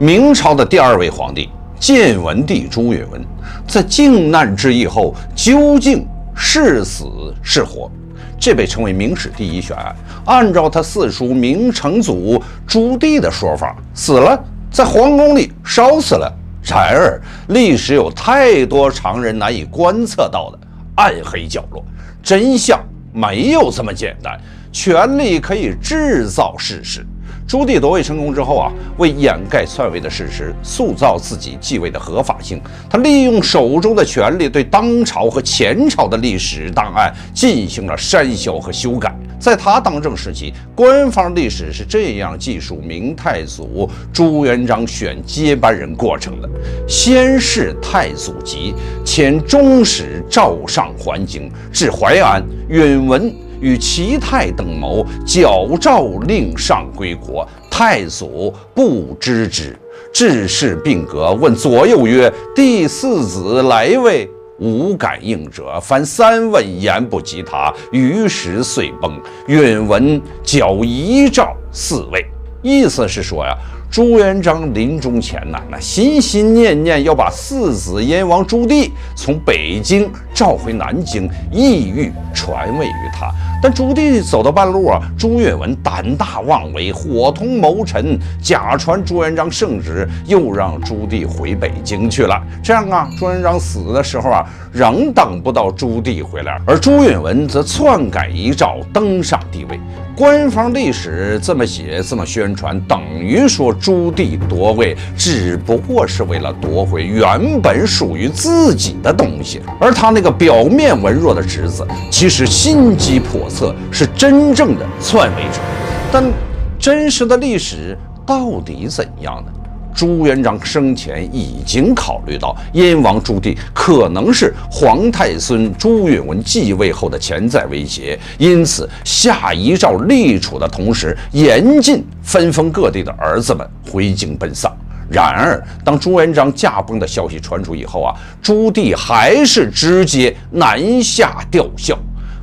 明朝的第2位皇帝建文帝朱允炆，在靖难之役后究竟是死是活？这被称为明史第一悬案。按照他四叔明成祖朱棣的说法，死了，在皇宫里烧死了。然而，历史有太多常人难以观测到的暗黑角落，真相没有这么简单。权力可以制造事实。朱棣夺位成功之后为掩盖篡位的事实，塑造自己继位的合法性，他利用手中的权力对当朝和前朝的历史档案进行了删削和修改。在他当政时期，官方历史是这样记述明太祖朱元璋选接班人过程的：先是太祖即遣中使赵尚还京，至淮安，允文与齐泰等谋，矫诏令上归国，太祖不知之，致仕病革，问左右曰：“第4子来位？”无感应者，凡3问言不及他，于时遂崩。允文矫遗诏4位，意思是说朱元璋临终前心心念念要把4子燕王朱棣从北京召回南京，意欲传位于他。但朱棣走到半路朱允炆胆大妄为，伙同谋臣，假传朱元璋圣旨，又让朱棣回北京去了。这样朱元璋死的时候仍等不到朱棣回来，而朱允炆则篡改遗诏，登上帝位。官方历史这么写，这么宣传，等于说朱棣夺位只不过是为了夺回原本属于自己的东西，而他那个表面文弱的侄子，其实心机叵测，是真正的篡位者。但真实的历史到底怎样呢？朱元璋生前已经考虑到燕王朱棣可能是皇太孙朱允炆继位后的潜在威胁，因此下遗诏立储的同时，严禁分封各地的儿子们回京奔丧。然而，当朱元璋驾崩的消息传出以后朱棣还是直接南下吊孝。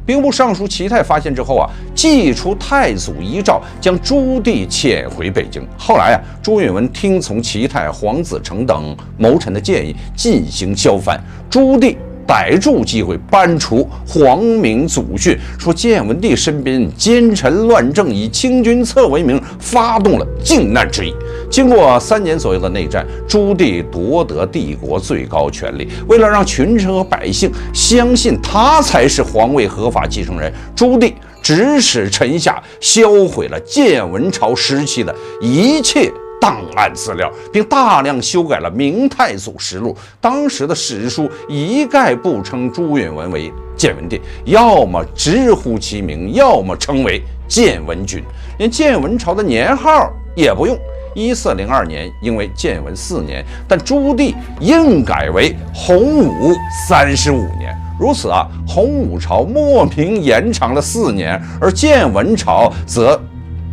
兵部尚书齐泰发现之后祭出太祖遗诏，将朱棣遣回北京。后来朱允炆听从齐泰、黄子成等谋臣的建议，进行削藩。朱棣逮住机会搬除皇明祖训，说建文帝身边奸臣乱政，以清君侧为名，发动了靖难之役。经过3年左右的内战，朱棣夺得帝国最高权力。为了让群臣和百姓相信他才是皇位合法继承人，朱棣指使臣下销毁了建文朝时期的一切档案资料，并大量修改了明太祖实录。当时的史书一概不称朱允炆为建文帝，要么直呼其名，要么称为建文君，连建文朝的年号也不用。1402年，因为建文4年，但朱棣硬改为洪武35年。如此洪武朝莫名延长了4年，而建文朝则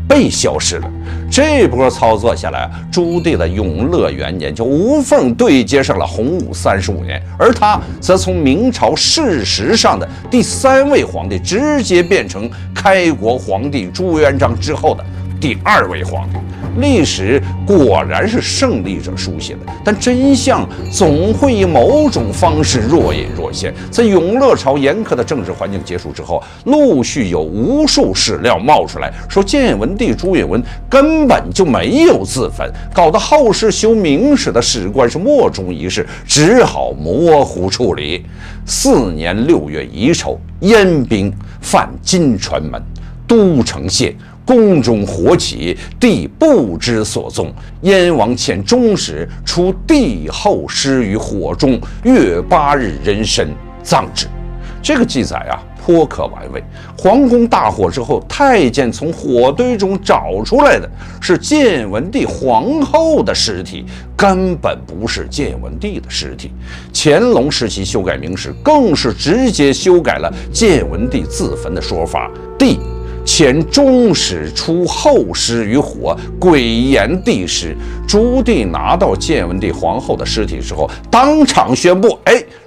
被消失了。这波操作下来，朱棣的永乐元年就无缝对接上了洪武35年，而他则从明朝事实上的第3位皇帝，直接变成开国皇帝朱元璋之后的第2位皇帝。历史果然是胜利者书写的，但真相总会以某种方式若隐若现。在永乐朝严苛的政治环境结束之后，陆续有无数史料冒出来，说建文帝朱允炆根本就没有自焚，搞得后世修明史的史官是莫衷一是，只好模糊处理。4年6月乙丑，燕兵犯金川门，都城县宫中火起，帝不知所踪。燕王遣中使出帝后尸于火中，月8日人参葬之。这个记载颇可玩味。皇宫大火之后，太监从火堆中找出来的是建文帝皇后的尸体，根本不是建文帝的尸体。乾隆时期修改明史，更是直接修改了建文帝自焚的说法。帝遣中使出后尸于火，鬼言帝尸。朱棣拿到建文帝皇后的尸体之后，当场宣布：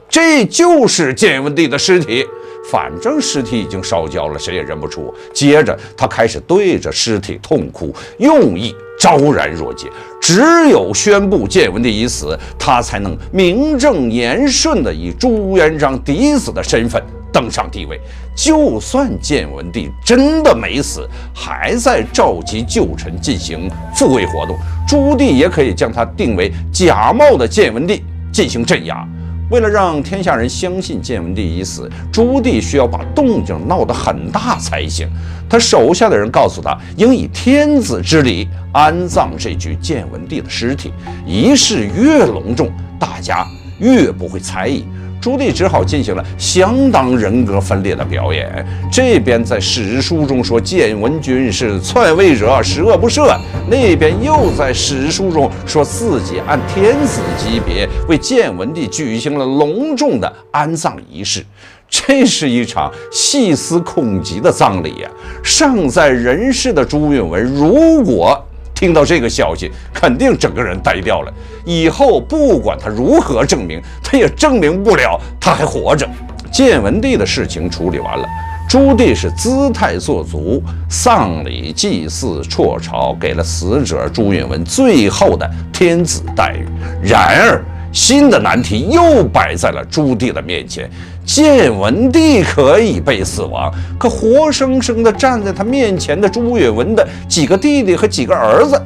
这就是建文帝的尸体。反正尸体已经烧焦了，谁也认不出。接着他开始对着尸体痛哭，用意昭然若揭。只有宣布建文帝已死，他才能名正言顺地以朱元璋嫡子的身份登上帝位。就算建文帝真的没死，还在召集旧臣进行复位活动，朱棣也可以将他定为假冒的建文帝进行镇压。为了让天下人相信建文帝已死，朱棣需要把动静闹得很大才行。他手下的人告诉他，应以天子之礼安葬这具建文帝的尸体，仪式越隆重，大家越不会猜疑。朱棣只好进行了相当人格分裂的表演。这边在史书中说建文君是篡位者，十恶不赦；那边又在史书中说自己按天子级别为建文帝举行了隆重的安葬仪式。这是一场细思恐极的葬礼呀！尚在人世的朱允炆，如果听到这个消息，肯定整个人呆掉了。以后不管他如何证明，他也证明不了他还活着。建文帝的事情处理完了，朱棣是姿态做足，丧礼祭祀辍朝，给了死者朱允炆最后的天子待遇。然而新的难题又摆在了朱棣的面前，建文帝可以被死亡，可活生生的站在他面前的朱允炆的几个弟弟和几个儿子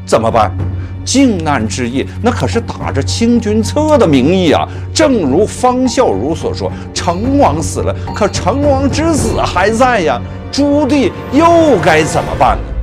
怎么办？靖难之夜，那可是打着清君侧的名义啊！正如方孝孺所说，成王死了，可成王之子还在呀，朱棣又该怎么办呢？